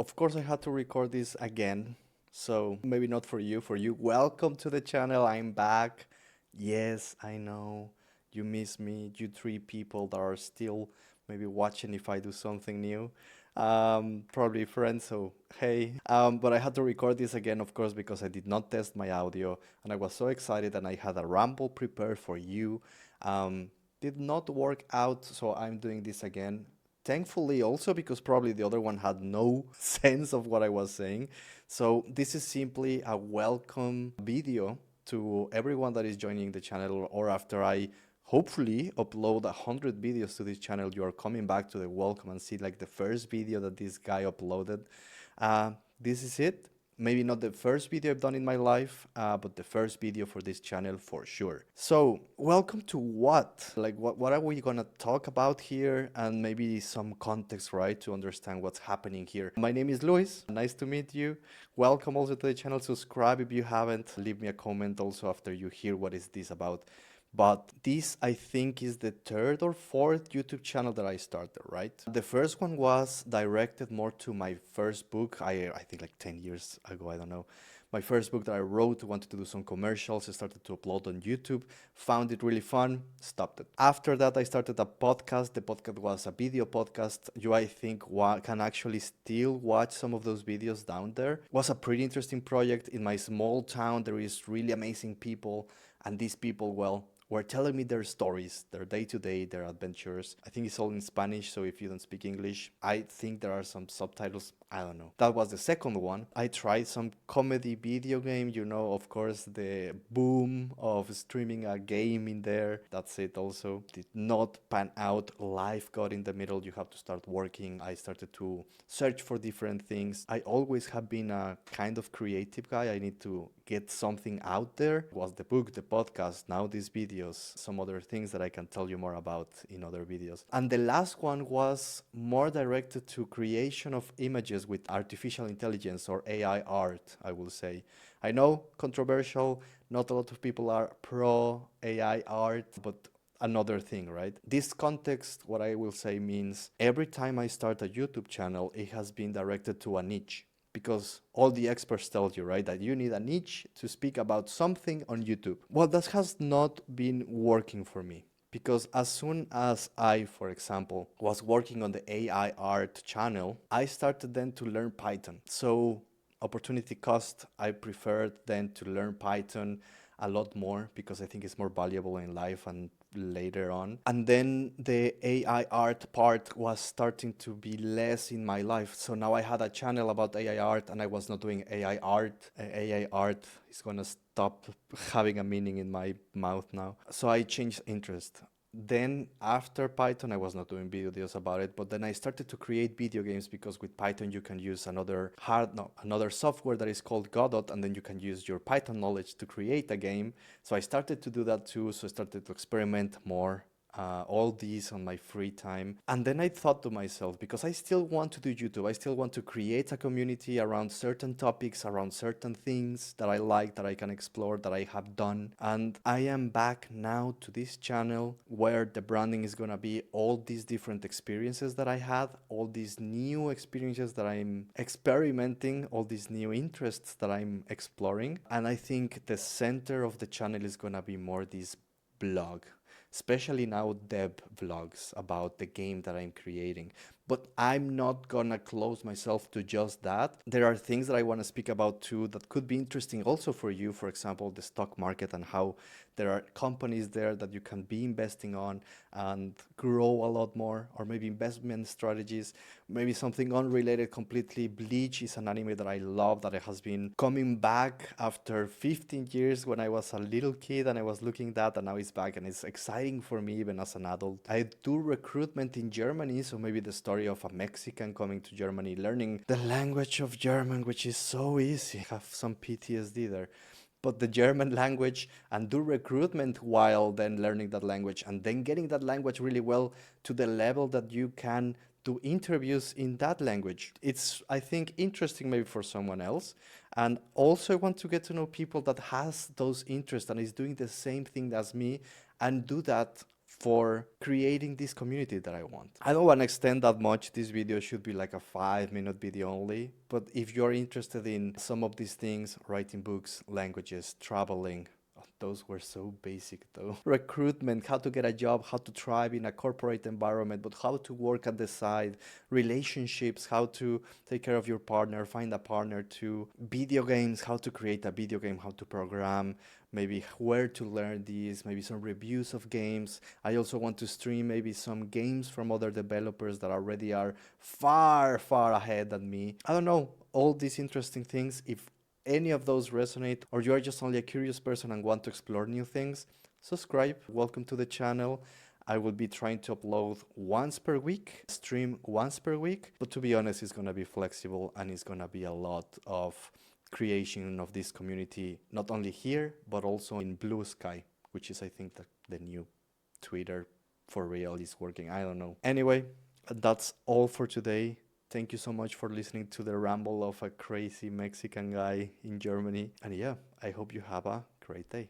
Of course, I had to record this again. So maybe not for you. For you, welcome to the channel. I'm back. Yes, I know. You miss me. You three people that are still maybe watching if I do something new. Probably friends. So hey. But I had to record this again, of course, because I did not test my audio, and I was so excited, and I had a ramble prepared for you. Did not work out, so I'm doing this again. Thankfully, also because probably the other one had no sense of what I was saying. So this is simply a welcome video to everyone that is joining the channel, or after I hopefully upload 100 videos to this channel, you are coming back to the welcome and see like the first video that this guy uploaded. This is it. Maybe not the first video I've done in my life, but the first video for this channel for sure. So, welcome to what? Like, what are we gonna talk about here? And maybe some context, right, to understand what's happening here. My name is Luis. Nice to meet you. Welcome also to the channel. Subscribe if you haven't. Leave me a comment also after you hear what is this about. But this, I think, is the third or fourth YouTube channel that I started, right? The first one was directed more to my first book. I think like 10 years ago, I don't know. My first book that I wrote, wanted to do some commercials. I started to upload on YouTube, found it really fun, stopped it. After that, I started a podcast. The podcast was a video podcast. You, I think, can actually still watch some of those videos down there. It was a pretty interesting project. In my small town, there is really amazing people, and these people, well, were telling me their stories, their day-to-day, their adventures. I think it's all in Spanish, so if you don't speak English, I think there are some subtitles. I don't know. That was the second one. I tried some comedy video game, of course, the boom of streaming a game in there. That's it also. Did not pan out. Life got in the middle. You have to start working. I started to search for different things. I always have been a kind of creative guy. I need to get something out there. It was the book, the podcast, now these videos, some other things that I can tell you more about in other videos. And the last one was more directed to creation of images with artificial intelligence, or AI art, I will say. I know, controversial, not a lot of people are pro AI art, but another thing, right? This context, what I will say, means every time I start a YouTube channel, it has been directed to a niche. Because all the experts tell you, right, that you need a niche to speak about something on YouTube. Well, that has not been working for me. Because as soon as I, for example, was working on the AI art channel, I started then to learn Python. So opportunity cost, I preferred then to learn Python a lot more because I think it's more valuable in life and later on. And then the AI art part was starting to be less in my life. So now I had a channel about AI art and I was not doing AI art. AI art is gonna stop having a meaning in my mouth now. So I changed interest. Then after Python, I was not doing videos about it, but then I started to create video games because with Python you can use another software that is called Godot, and then you can use your Python knowledge to create a game. So I started to do that too. So I started to experiment more. All these on my free time. And then I thought to myself, because I still want to do YouTube, I still want to create a community around certain topics, around certain things that I like, that I can explore, that I have done. And I am back now to this channel where the branding is gonna be all these different experiences that I had, all these new experiences that I'm experimenting, all these new interests that I'm exploring. And I think the center of the channel is gonna be more this blog, especially now dev vlogs about the game that I'm creating. But I'm not gonna close myself to just that. There are things that I want to speak about too that could be interesting also for you. For example, the stock market and how there are companies there that you can be investing on and grow a lot more, or maybe investment strategies, maybe something unrelated completely. Bleach is an anime that I love, that it has been coming back after 15 years when I was a little kid and I was looking at that, and now it's back and it's exciting for me even as an adult. I do recruitment in Germany, so maybe the story of a Mexican coming to Germany, learning the language of German, which is so easy. I have some PTSD there. But the German language, and do recruitment while then learning that language, and then getting that language really well to the level that you can do interviews in that language. It's, I think, interesting maybe for someone else. And also I want to get to know people that has those interests and is doing the same thing as me, and do that for creating this community that I want. I don't want to extend that much. This video should be like a 5-minute video only. But if you're interested in some of these things, writing books, languages, traveling, those were so basic though. Recruitment, how to get a job, how to thrive in a corporate environment, but how to work at the side, relationships, how to take care of your partner, find a partner too, video games, how to create a video game, how to program, maybe where to learn these, maybe some reviews of games. I also want to stream maybe some games from other developers that already are far, far ahead than me. I don't know, all these interesting things. If any of those resonate, or you are just only a curious person and want to explore new things, subscribe. Welcome to the channel. I will be trying to upload once per week, stream once per week, but to be honest, it's going to be flexible and it's going to be a lot of creation of this community, not only here, but also in Blue Sky, which is, I think, the new Twitter for real is working. I don't know. Anyway, that's all for today. Thank you so much for listening to the ramble of a crazy Mexican guy in Germany. And yeah, I hope you have a great day.